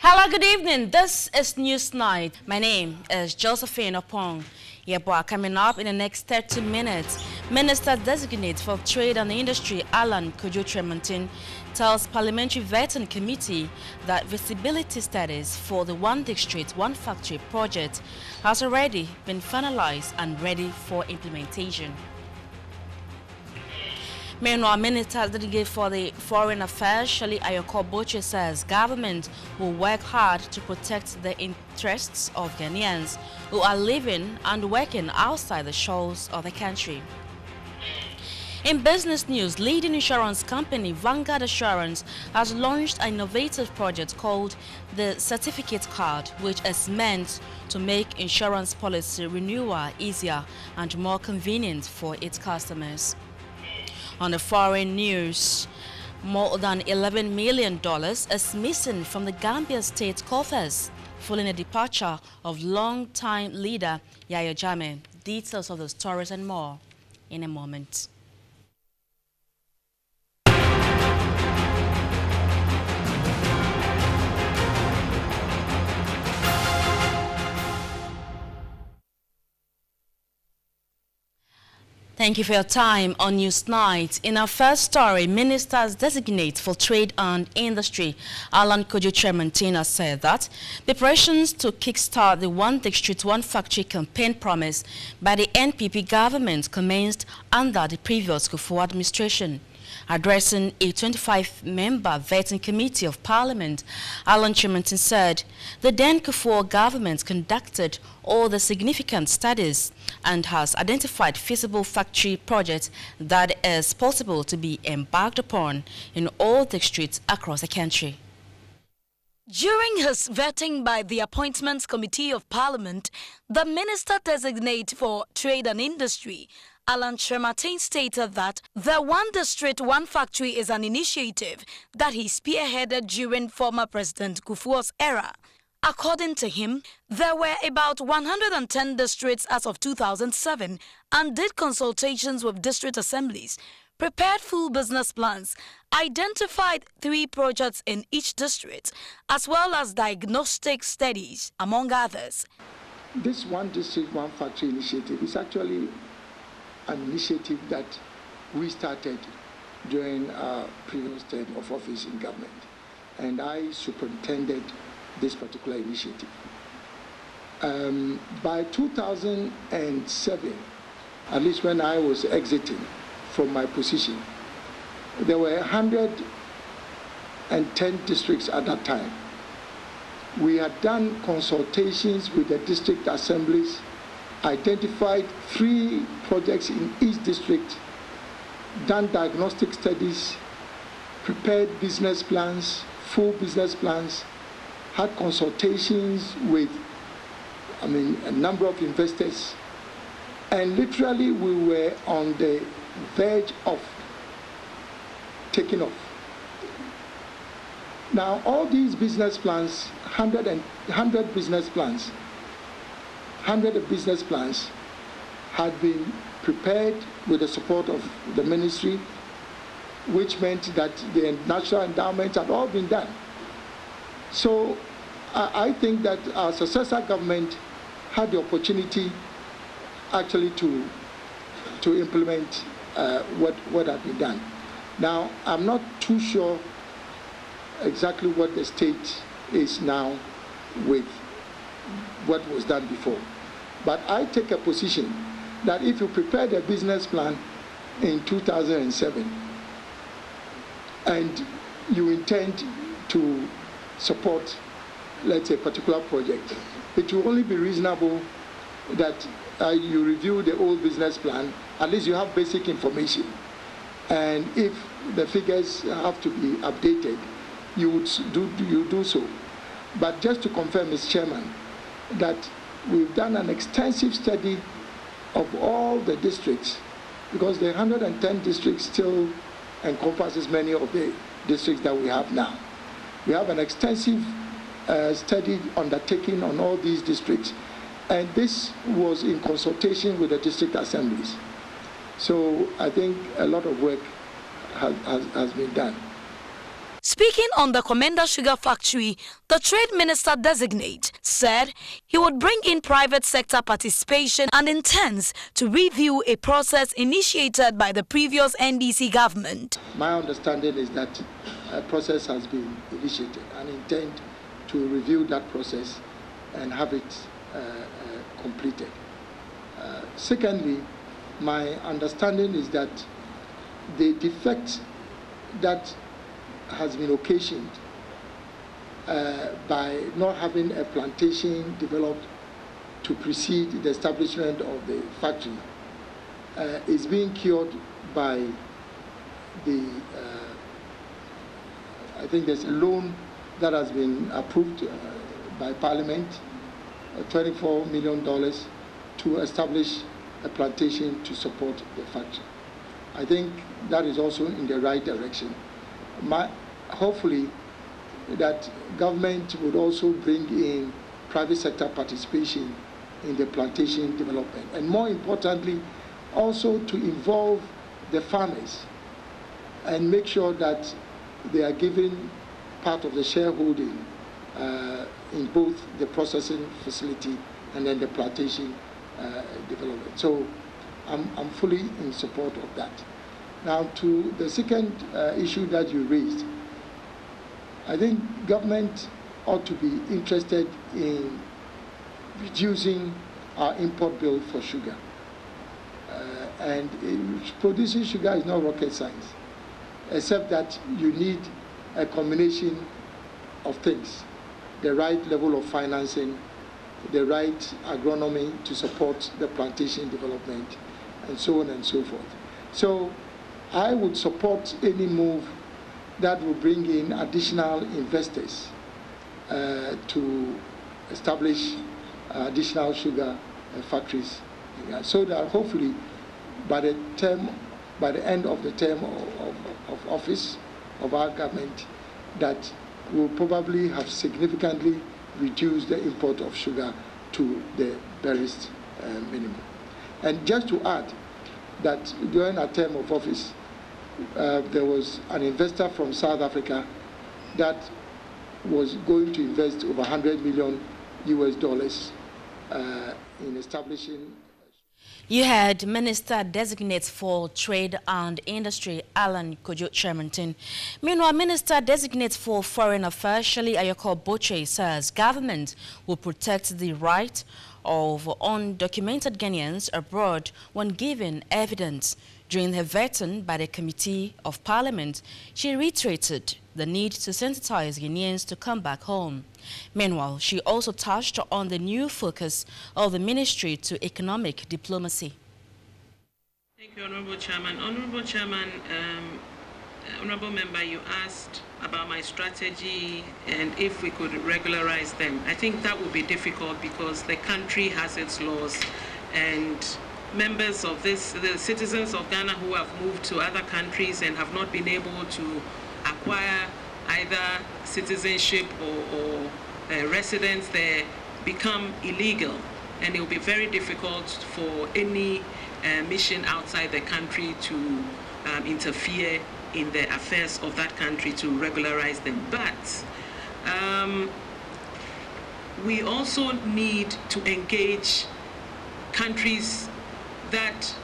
Hello, good evening. This is Newsnight. My name is Josephine Oppong-Yeboah. Coming up in the next 30 minutes, Minister Designate for Trade and Industry, Alan Kojo-Tremontin, tells Parliamentary Vetting Committee that feasibility studies for the One District, One Factory project has already been finalized and ready for implementation. Meanwhile, Minister Delegate for the Foreign Affairs, Shirley Ayoko-Boche, says government will work hard to protect the interests of Ghanaians who are living and working outside the shores of the country. In business news, leading insurance company Vanguard Assurance has launched an innovative project called the Certificate Card, which is meant to make insurance policy renewal easier and more convenient for its customers. On the foreign news, more than $11 million is missing from the Gambian state coffers following the departure of long-time leader Yahya Jammeh. Details of the stories and more in a moment. Thank you for your time on Newsnight. In our first story, Ministers Designate for Trade and Industry, Alan Kojo-Tremontin, said that preparations to kickstart the One District, One Factory campaign promise by the NPP government commenced under the previous Kufuor administration. Addressing a 25-member vetting committee of Parliament, Alan Tremontin said the then Kufuor government conducted all the significant studies and has identified feasible factory projects that is possible to be embarked upon in all districts across the country. During his vetting by the Appointments Committee of Parliament, the Minister Designate for Trade and Industry, Alan Tremontin, stated that the One District, One Factory is an initiative that he spearheaded during former President Kufuor's era. According to him, there were about 110 districts as of 2007 and did consultations with district assemblies, prepared full business plans, identified 3 projects in each district, as well as diagnostic studies, among others. This One District, One Factory initiative is actually an initiative that we started during our previous term of office in government, and I superintended this particular initiative. By 2007, at least when I was exiting from my position, there were 110 districts at that time. We had done consultations with the district assemblies, identified 3 projects in each district, done diagnostic studies, prepared business plans, full business plans, had consultations with, a number of investors, and literally we were on the verge of taking off. Now, all these business plans, 100 business plans, 100 business plans had been prepared with the support of the ministry, which meant that the national endowments had all been done. So I think that our successor government had the opportunity actually to implement what had been done. Now, I'm not too sure exactly what the state is now with what was done before. But I take a position that if you prepared a business plan in 2007 and you intend to support, let's say, a particular project, it will only be reasonable that you review the old business plan. At least you have basic information. And if the figures have to be updated, you do so. But just to confirm, Mr. Chairman, that we've done an extensive study of all the districts, because the 110 districts still encompasses many of the districts that we have now. We have an extensive study undertaken on all these districts, and this was in consultation with the district assemblies. So I think a lot of work has been done. Speaking on the Commander Sugar Factory, the Trade Minister designate said he would bring in private sector participation and intends to review a process initiated by the previous NDC government. My understanding is that a process has been initiated and intend to review that process and have it completed. Secondly, my understanding is that the defect that has been occasioned by not having a plantation developed to precede the establishment of the factory is being cured by the, I think there's a loan that has been approved by Parliament, $24 million to establish a plantation to support the factory. I think that is also in the right direction. Hopefully, that government would also bring in private sector participation in the plantation development, and more importantly, also to involve the farmers and make sure that they are given part of the shareholding in both the processing facility and then the plantation development. So I'm fully in support of that. Now, to the second issue that you raised, I think government ought to be interested in reducing our import bill for sugar. And producing sugar is not rocket science, except that you need a combination of things: the right level of financing, the right agronomy to support the plantation development, and so on and so forth. So I would support any move that will bring in additional investors to establish additional sugar factories, so that hopefully by the end of the term of office of our government, that will probably have significantly reduced the import of sugar to the barest minimum. And just to add that during our term of office, there was an investor from South Africa that was going to invest over $100 million in establishing. You heard Minister Designate for Trade and Industry, Alan Kojo Chermanton. Meanwhile, Minister Designate for Foreign Affairs, Shirley Ayoko-Boche, says government will protect the right of undocumented Ghanaians abroad when given evidence. During her vetting by the Committee of Parliament, she reiterated the need to sensitize Ghanaians to come back home. Meanwhile, she also touched on the new focus of the Ministry to economic diplomacy. Thank you, Honorable Chairman. Honorable Chairman, Honorable Member, you asked about my strategy and if we could regularize them. I think that would be difficult because the country has its laws, and members of the citizens of Ghana who have moved to other countries and have not been able to acquire either citizenship or residence there become illegal, and it will be very difficult for any mission outside the country to interfere in the affairs of that country to regularize them. But we also need to engage countries that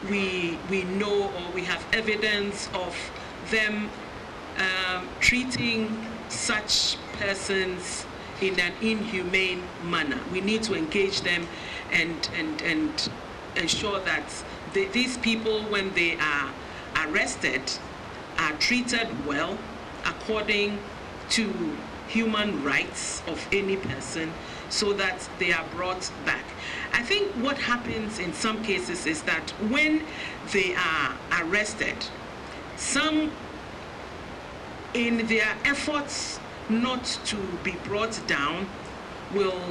we know or we have evidence of them treating such persons in an inhumane manner. We need to engage them and ensure that these people, when they are arrested, are treated well according to human rights of any person, so that they are brought back. I think what happens in some cases is that when they are arrested, some, in their efforts not to be brought down, will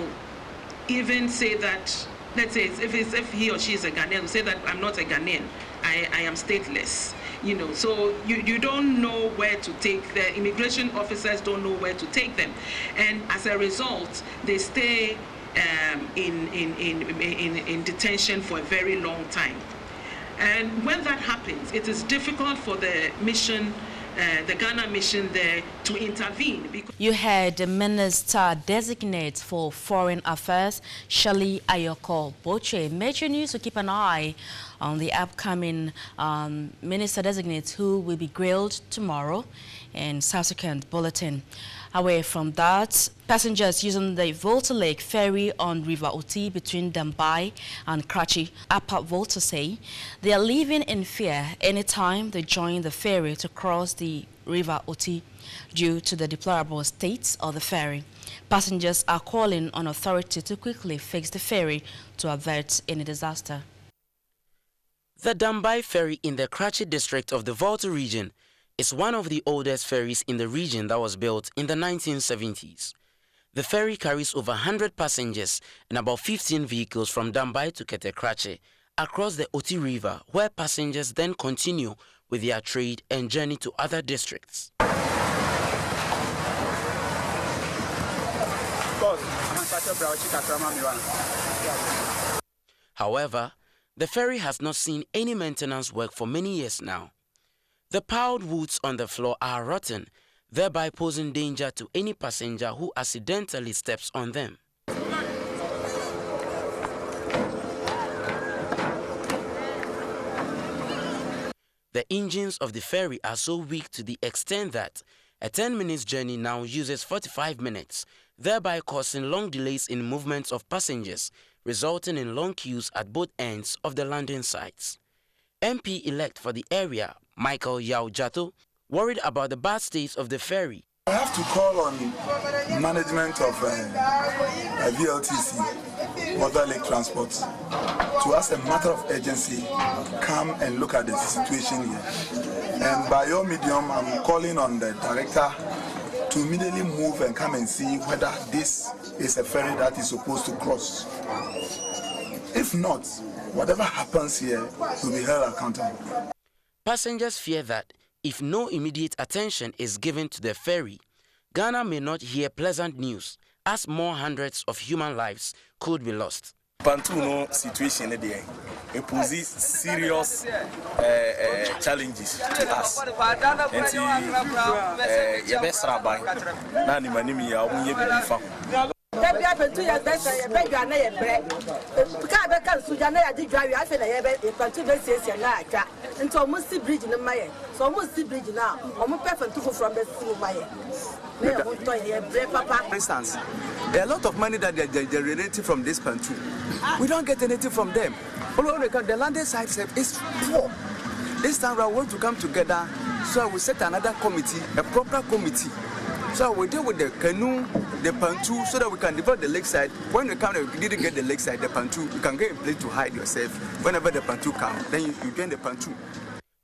even say that, let's say if he or she is a Ghanaian, will say that I'm not a Ghanaian, I am stateless. You know, so you don't know where to take, the immigration officers don't know where to take them, and as a result, they stay in detention for a very long time. And when that happens, it is difficult for the mission the Ghana mission there to intervene. You heard the Minister Designate for Foreign Affairs, Shirley Ayoko-Boche. Major news to keep an eye on the upcoming Minister Designate who will be grilled tomorrow in subsequent bulletin. Away from that, passengers using the Volta Lake ferry on River Oti between Dambai and Krachi, Upper Volta say they are living in fear anytime they join the ferry to cross the River Oti due to the deplorable state of the ferry. Passengers are calling on authority to quickly fix the ferry to avert any disaster. The Dambai ferry in the Krachi district of the Volta region is one of the oldest ferries in the region that was built in the 1970s. The ferry carries over 100 passengers and about 15 vehicles from Dambai to Krachi across the Oti River, where passengers then continue with their trade and journey to other districts. However, the ferry has not seen any maintenance work for many years now. The piled woods on the floor are rotten, thereby posing danger to any passenger who accidentally steps on them. The engines of the ferry are so weak to the extent that a 10-minute journey now uses 45 minutes, thereby causing long delays in movements of passengers, resulting in long queues at both ends of the landing sites. MP-elect for the area, Michael Yao Jato, worried about the bad state of the ferry. I have to call on management of VLTC, Volta Lake Transport, to as a matter of urgency, come and look at the situation here. And by your medium, I'm calling on the director to immediately move and come and see whether this is a ferry that is supposed to cross. If not, whatever happens here will be held accountable. Passengers fear that if no immediate attention is given to the ferry, Ghana may not hear pleasant news, as more hundreds of human lives could be lost. Pantuno situation there, it poses serious challenges to us. For instance, there are a lot of money that they are generating from this Pantu. We don't get anything from them. The landing site is poor. This time we want to come together, so we set another committee, a proper committee. So we deal with the canoe, the Pantu, so that we can develop the lakeside. When we come, we didn't get the lakeside, the Pantu, you can get a place to hide yourself. Whenever the Pantu comes, then you get the Pantu.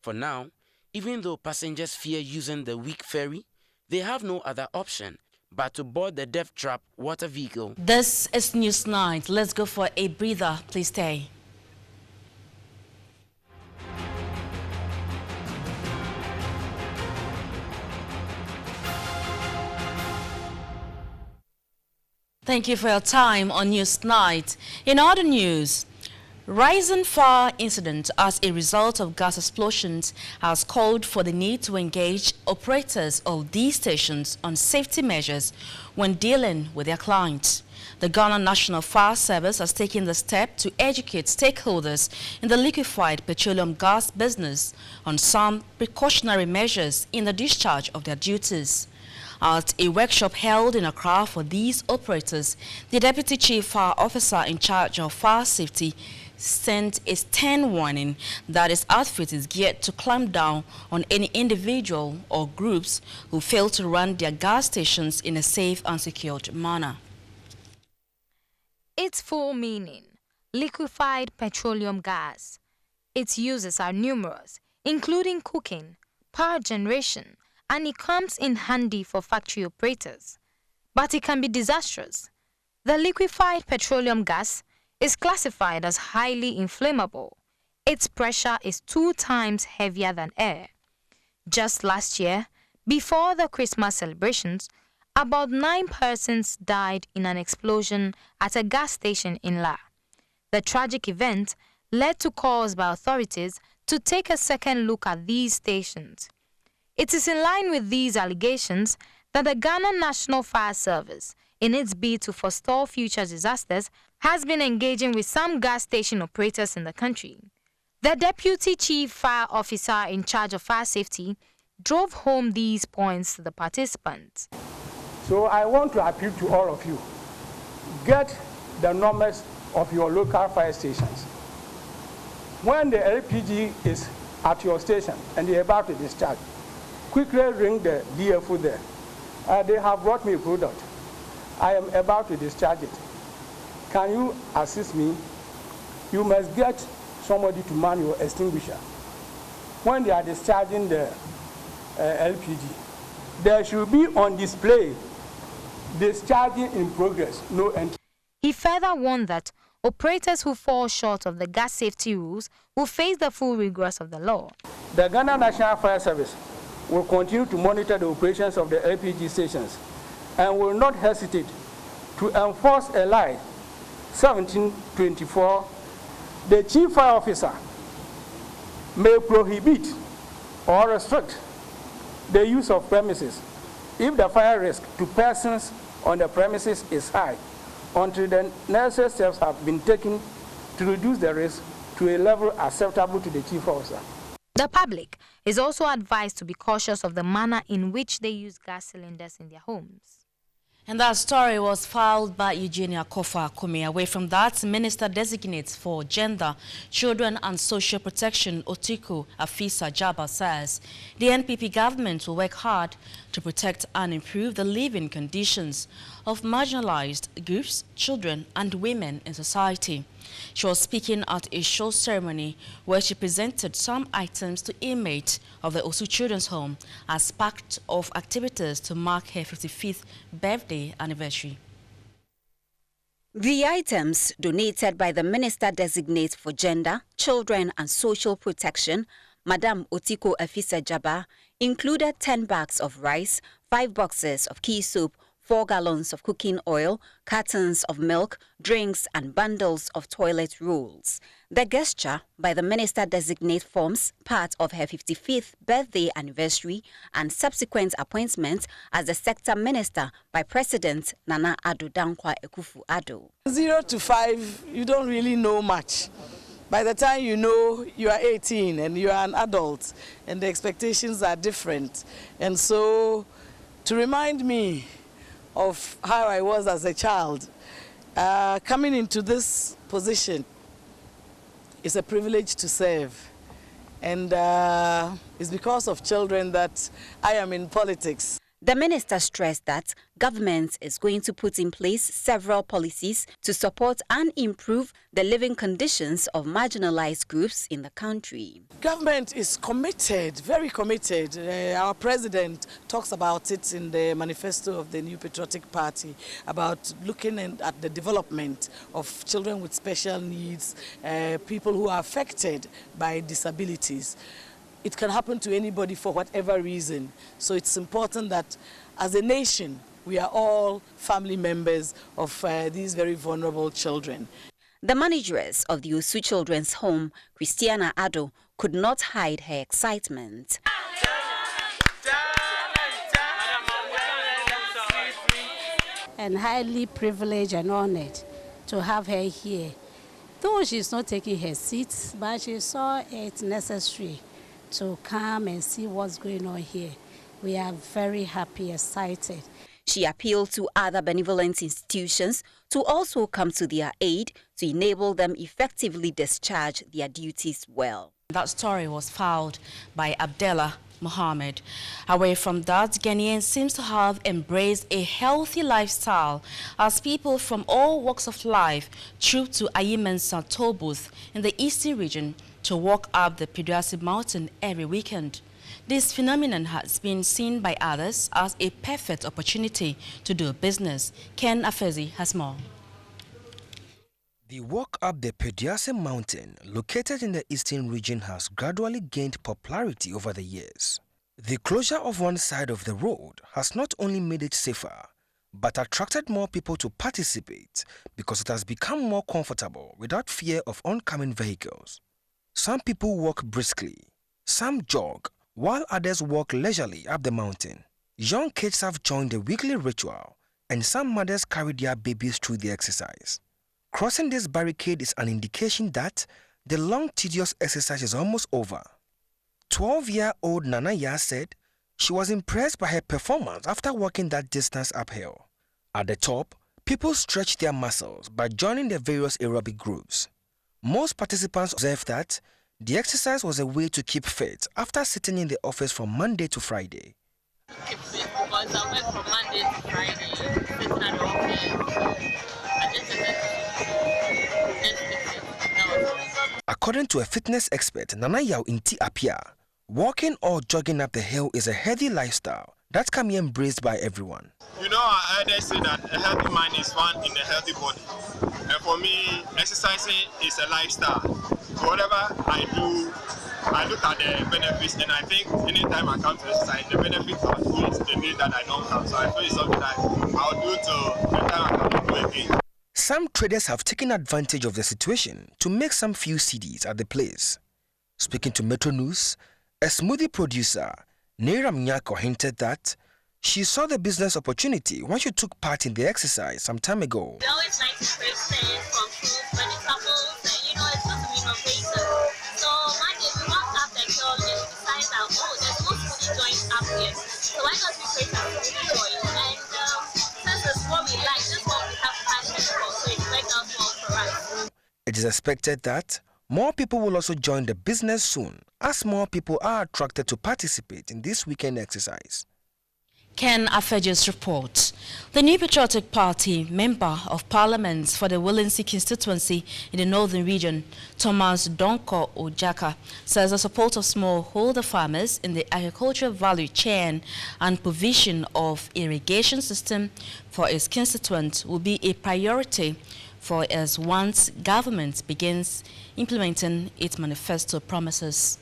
For now, even though passengers fear using the weak ferry, they have no other option but to board the death trap water vehicle. This is Newsnight. Let's go for a breather. Please stay. Thank you for your time on Newsnight. In other news, rising fire incident as a result of gas explosions has called for the need to engage operators of these stations on safety measures when dealing with their clients. The Ghana National Fire Service has taken the step to educate stakeholders in the liquefied petroleum gas business on some precautionary measures in the discharge of their duties. At a workshop held in Accra for these operators, the Deputy Chief Fire Officer in charge of fire safety sent a stern warning that his outfit is geared to clamp down on any individual or groups who fail to run their gas stations in a safe and secured manner. Its full meaning: liquefied petroleum gas. Its uses are numerous, including cooking, power generation, and it comes in handy for factory operators. But it can be disastrous. The liquefied petroleum gas is classified as highly inflammable. Its pressure is 2 times heavier than air. Just last year, before the Christmas celebrations, about 9 persons died in an explosion at a gas station in La. The tragic event led to calls by authorities to take a second look at these stations. It is in line with these allegations that the Ghana National Fire Service, in its bid to forestall future disasters, has been engaging with some gas station operators in the country. The Deputy Chief Fire Officer in charge of fire safety drove home these points to the participants. So I want to appeal to all of you. Get the numbers of your local fire stations. When the LPG is at your station and you're about to discharge, quickly ring the DFO there. They have brought me a product. I am about to discharge it. Can you assist me? You must get somebody to man your extinguisher. When they are discharging the LPG, there should be on display discharging in progress, no entry. He further warned that operators who fall short of the gas safety rules will face the full rigors of the law. The Ghana National Fire Service will continue to monitor the operations of the LPG stations and will not hesitate to enforce a lie 1724. The Chief Fire Officer may prohibit or restrict the use of premises if the fire risk to persons on the premises is high, until the necessary steps have been taken to reduce the risk to a level acceptable to the Chief Officer. The public is also advised to be cautious of the manner in which they use gas cylinders in their homes. And that story was filed by Eugenia Kofa-Kumi. Away from that, Minister Designate for Gender, Children and Social Protection, Otiku Afisa-Jabba, says the NPP government will work hard to protect and improve the living conditions of marginalized groups, children and women in society. She was speaking at a show ceremony where she presented some items to inmates of the Osu Children's Home as part of activities to mark her 55th birthday anniversary. The items donated by the Minister Designate for Gender, Children and Social Protection, Madam Otiku Afisa-Jabba, included 10 bags of rice, 5 boxes of key soup, 4 gallons of cooking oil, cartons of milk, drinks and bundles of toilet rolls. The gesture by the Minister-designate forms part of her 55th birthday anniversary and subsequent appointment as the sector minister by President Nana Addo Dankwa Akufo-Addo. 0 to 5, you don't really know much. By the time you know you are 18 and you are an adult and the expectations are different. And so to remind me of how I was as a child, coming into this position is a privilege to serve. And it's because of children that I am in politics. The minister stressed that government is going to put in place several policies to support and improve the living conditions of marginalized groups in the country. Government is committed, very committed. Our president talks about it in the manifesto of the New Patriotic Party, about looking at the development of children with special needs, people who are affected by disabilities. It can happen to anybody for whatever reason. So it's important that as a nation, we are all family members of these very vulnerable children. The manageress of the Osu Children's Home, Christiana Addo, could not hide her excitement. And highly privileged and honored to have her here. Though she's not taking her seat, but she saw it necessary to come and see what's going on here. We are very happy, excited. She appealed to other benevolent institutions to also come to their aid to enable them effectively discharge their duties well. That story was filed by Abdullah Mohammed. Away from that, Ghanaians seems to have embraced a healthy lifestyle as people from all walks of life troop to Ayimensa toll booth in the eastern region to walk up the Peduasi mountain every weekend. This phenomenon has been seen by others as a perfect opportunity to do business. Ken Afezi has more. The walk up the Peduasi mountain, located in the eastern region, has gradually gained popularity over the years. The closure of one side of the road has not only made it safer, but attracted more people to participate because it has become more comfortable without fear of oncoming vehicles. Some people walk briskly, some jog, while others walk leisurely up the mountain. Young kids have joined the weekly ritual, and some mothers carry their babies through the exercise. Crossing this barricade is an indication that the long, tedious exercise is almost over. 12-year-old Nanaya said she was impressed by her performance after walking that distance uphill. At the top, people stretch their muscles by joining the various aerobic groups. Most participants observed that the exercise was a way to keep fit after sitting in the office from Monday to Friday. Keep fit because I work from Monday to Friday, sitting at the office. I just keep fit. According to a fitness expert, Nanaya Inti Apia, walking or jogging up the hill is a healthy lifestyle that can be embraced by everyone. You know, I always say that a healthy mind is found in a healthy body. And for me, exercising is a lifestyle. So whatever I do, I look at the benefits, and I think anytime I come to exercise, the benefits outweighs the days that I don't come. So I feel it's something that I'll do till the time I come to do again. Some traders have taken advantage of the situation to make some few CDs at the place. Speaking to Metro News, a smoothie producer, Neira Mnyako, hinted that she saw the business opportunity when she took part in the exercise some time ago. It's always nice to create things from fruits, vegetables, and it's just to be innovative. So one day we walked up the hill and we decided that, there's no smoothie joint up here. So why not we create a smoothie joint? And since it's what we like, this is what we have passion for, so it worked out well for us. It is expected that more people will also join the business soon, as more people are attracted to participate in this weekend exercise. Ken Afeje's report. The New Patriotic Party Member of Parliament for the Willinsey constituency in the Northern Region, Thomas Donko Ojaka, says the support of smallholder farmers in the agricultural value chain and provision of irrigation system for its constituent will be a priority for as once government begins implementing its manifesto promises.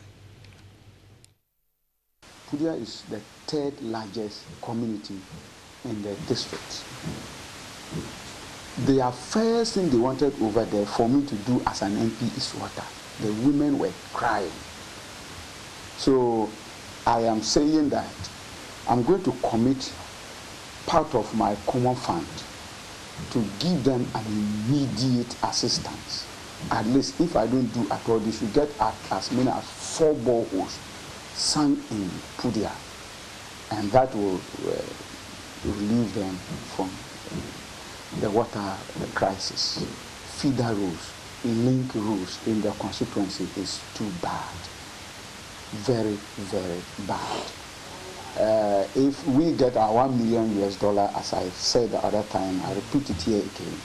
Pudia is the third largest community in the district. The first thing they wanted over there for me to do as an MP is water. The women were crying. So I am saying that I'm going to commit part of my common fund to give them an immediate assistance. At least if I don't do at all, they should get as many as 4 boreholes sunk in Pudia, and that will relieve them from the water crisis. Feeder roads, link roads in the constituency is too bad. Very, very bad. If we get our $1 million, as I said the other time, I repeat it here again,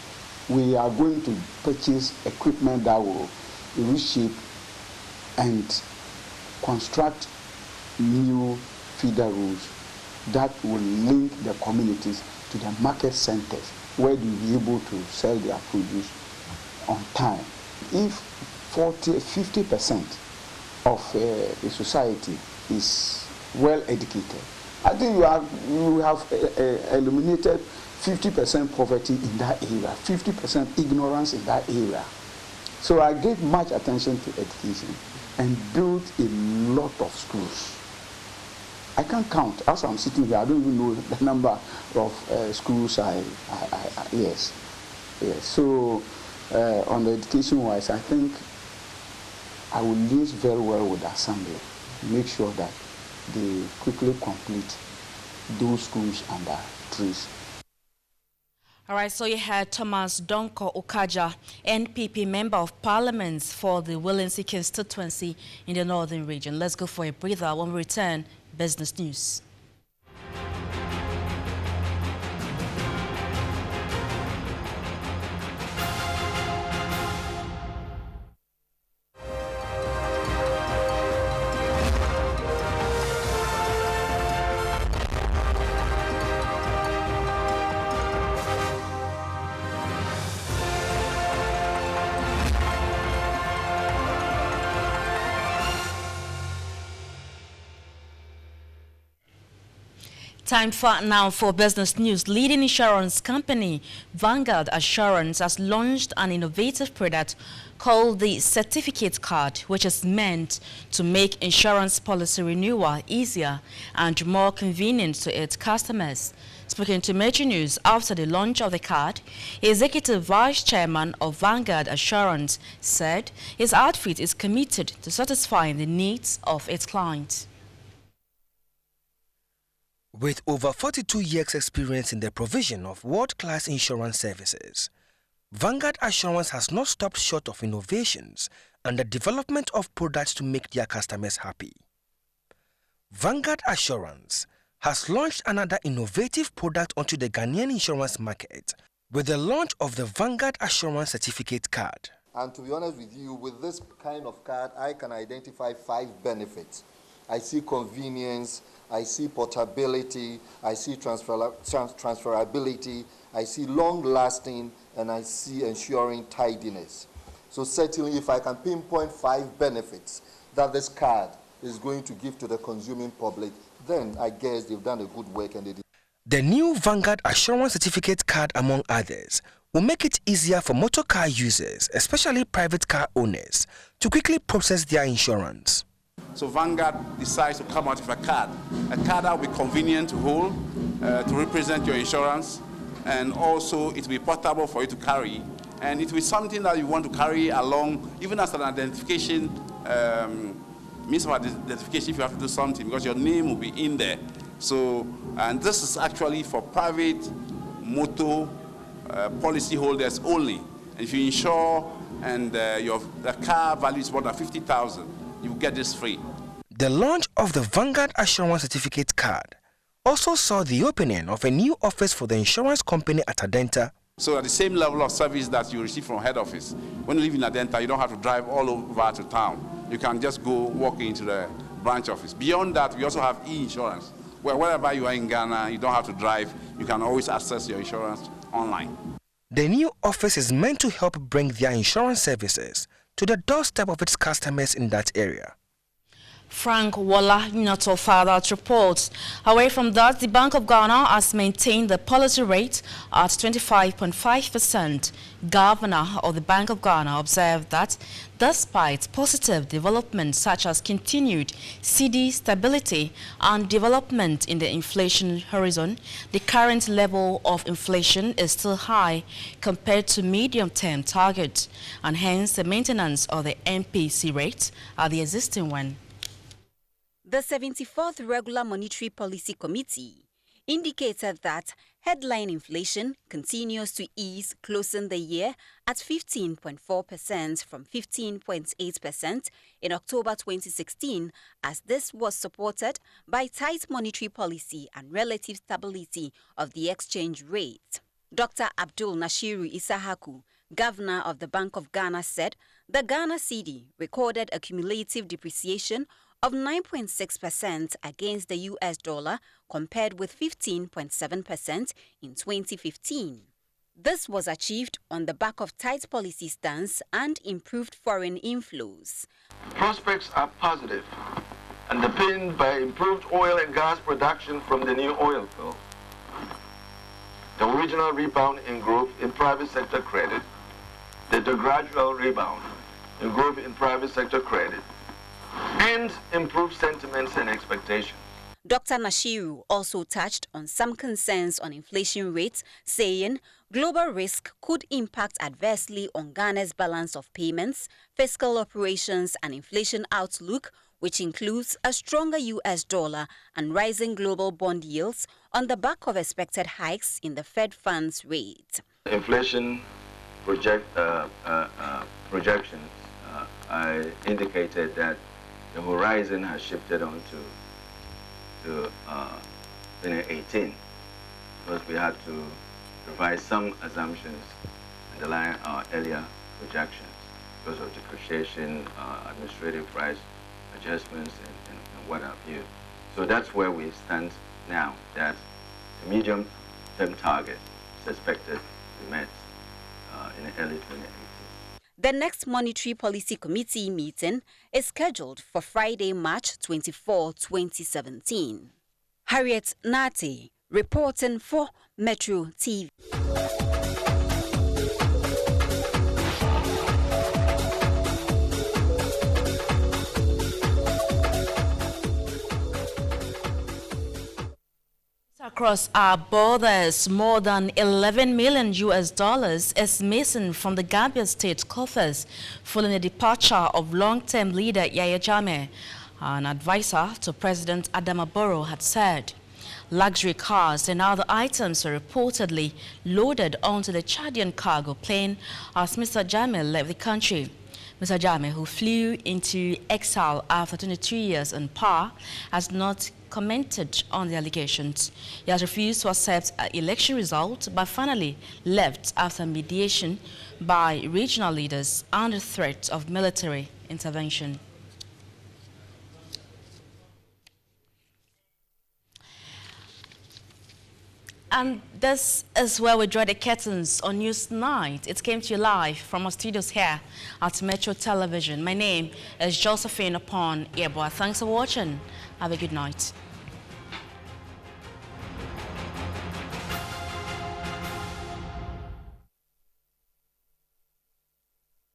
we are going to purchase equipment that will reshape and construct new feeder roads that will link the communities to the market centers where they'll be able to sell their produce on time. If 50% of the society is well educated, I think you have eliminated 50% poverty in that area, 50% ignorance in that area. So I gave much attention to education and built a lot of schools. I can't count. As I'm sitting here, I don't even know the number of schools yes. So on the education-wise, I think I will liaise very well with the Assembly, make sure that they quickly complete those schools under trees. All right, so you had Thomas Donko Okaja, NPP Member of Parliament for the Willinsey constituency in the Northern Region. Let's go for a breather. When we return, business news. Time now for business news. Leading insurance company Vanguard Assurance has launched an innovative product called the certificate card, which is meant to make insurance policy renewal easier and more convenient to its customers. Speaking to Metro News after the launch of the card, Executive Vice Chairman of Vanguard Assurance said his outfit is committed to satisfying the needs of its clients. With over 42 years' experience in the provision of world-class insurance services, Vanguard Assurance has not stopped short of innovations and the development of products to make their customers happy. Vanguard Assurance has launched another innovative product onto the Ghanaian insurance market with the launch of the Vanguard Assurance Certificate Card. And to be honest with you, with this kind of card, I can identify 5 benefits. I see convenience, I see portability, I see transferability, I see long-lasting, and I see ensuring tidiness. So certainly if I can pinpoint 5 benefits that this card is going to give to the consuming public, then I guess they've done a good work. And the new Vanguard Assurance Certificate Card, among others, will make it easier for motor car users, especially private car owners, to quickly process their insurance. So Vanguard decides to come out with a card that will be convenient to hold, to represent your insurance, and also it will be portable for you to carry, and it will be something that you want to carry along, even as an identification, means of identification if you have to do something, because your name will be in there. So, and this is actually for private motor policy holders only. And if you insure and the car value is more than 50,000, you get this free. The launch of the Vanguard Assurance Certificate Card also saw the opening of a new office for the insurance company at Adenta. So at the same level of service that you receive from head office, when you live in Adenta, you don't have to drive all over to town. You can just go walk into the branch office. Beyond that, we also have e-insurance, where wherever you are in Ghana, you don't have to drive. You can always access your insurance online. The new office is meant to help bring their insurance services to the doorstep of its customers in that area. Frank Walla Nyoto filed reports. Away from that, the Bank of Ghana has maintained the policy rate at 25.5%. Governor of the Bank of Ghana observed that despite positive developments such as continued cedi stability and development in the inflation horizon, the current level of inflation is still high compared to medium-term targets, and hence the maintenance of the MPC rate at the existing one. The 74th Regular Monetary Policy Committee indicated that headline inflation continues to ease, closing the year at 15.4% from 15.8% in October 2016, as this was supported by tight monetary policy and relative stability of the exchange rate. Dr. Abdul Nashiru Isahaku, Governor of the Bank of Ghana, said the Ghana cedi recorded a cumulative depreciation of 9.6% against the US dollar, compared with 15.7% in 2015. This was achieved on the back of tight policy stance and improved foreign inflows. Prospects are positive, underpinned by improved oil and gas production from the new oil field, the regional rebound in growth in private sector credit, the gradual rebound in growth in private sector credit, and improved sentiments and expectations. Dr. Nashiru also touched on some concerns on inflation rates, saying global risk could impact adversely on Ghana's balance of payments, fiscal operations, and inflation outlook, which includes a stronger US dollar and rising global bond yields on the back of expected hikes in the Fed funds rate. Inflation projections, I indicated that the horizon has shifted on to 2018, because we had to revise some assumptions underlying our earlier projections because of depreciation, administrative price adjustments, and what have you. So that's where we stand now, that the medium-term target is expected to be met in early 2018. The next Monetary Policy Committee meeting is scheduled for Friday, March 24, 2017. Harriet Nati, reporting for Metro TV. Across our borders, more than $11 million is missing from the Gambia state coffers following the departure of long-term leader Yahya Jammeh. An advisor to President Adama Barrow had said luxury cars and other items are reportedly loaded onto the Chadian cargo plane as Mr. Jammeh left the country. Mr. Jammeh, who flew into exile after 22 years in power, has not commented on the allegations. He has refused to accept an election result, but finally left after mediation by regional leaders under threat of military intervention. And this is where we draw the curtains on Newsnight. It came to you live from our studios here at Metro Television. My name is Josephine Oppong-Yeboah. Thanks for watching. Have a good night.